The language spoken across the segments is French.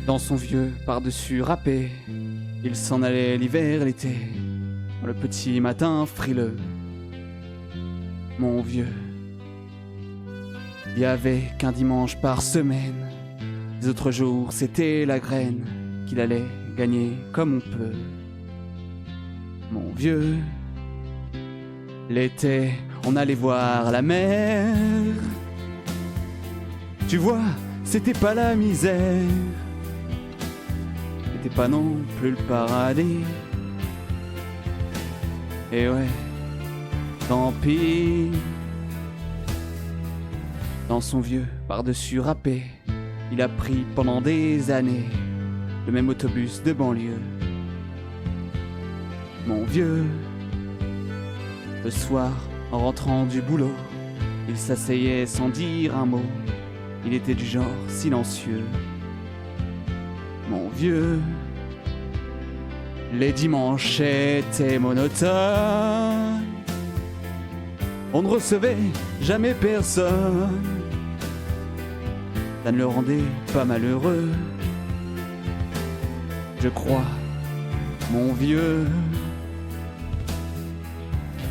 Dans son vieux par-dessus râpé, il s'en allait l'hiver et l'été, le petit matin frileux. Mon vieux, il y avait qu'un dimanche par semaine. Les autres jours, c'était la graine qu'il allait gagner comme on peut. Mon vieux, l'été, on allait voir la mer. Tu vois, c'était pas la misère, c'était pas non plus le paradis. Et ouais, tant pis. Dans son vieux par-dessus râpé, il a pris pendant des années le même autobus de banlieue. Mon vieux, le soir, en rentrant du boulot, il s'asseyait sans dire un mot. Il était du genre silencieux. Mon vieux, les dimanches étaient monotones. On ne recevait jamais personne. Ça ne le rendait pas malheureux, je crois, mon vieux.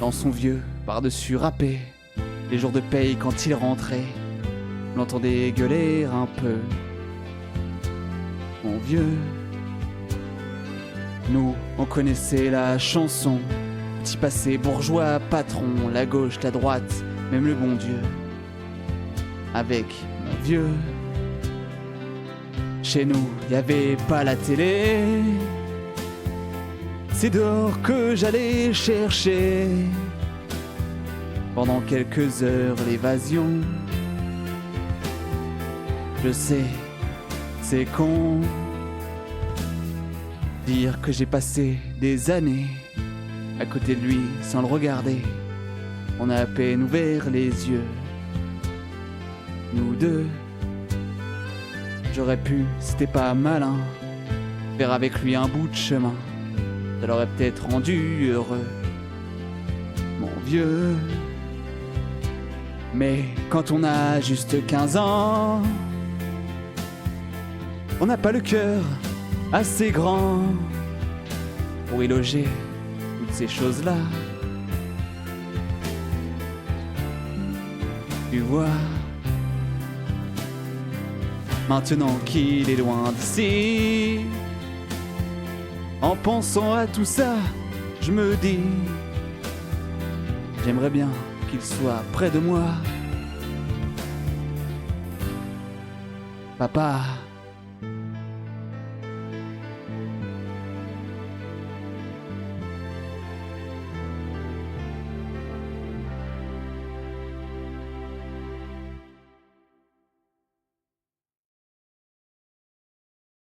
Dans son vieux par-dessus râpé, les jours de paye quand il rentrait, on l'entendait gueuler un peu. Mon vieux, nous on connaissait la chanson, petit passé bourgeois, patron, la gauche, la droite, même le bon Dieu. Avec mon vieux, chez nous, y avait pas la télé. C'est dehors que j'allais chercher pendant quelques heures l'évasion. Je sais, c'est con dire que j'ai passé des années à côté de lui sans le regarder. On a à peine ouvert les yeux, nous deux. J'aurais pu, c'était pas malin, faire avec lui un bout de chemin. Ça l'aurait peut-être rendu heureux, mon vieux. Mais quand on a juste 15 ans, on n'a pas le cœur assez grand pour y loger toutes ces choses-là. Tu vois, maintenant qu'il est loin d'ici, en pensant à tout ça, je me dis, j'aimerais bien qu'il soit près de moi. Papa.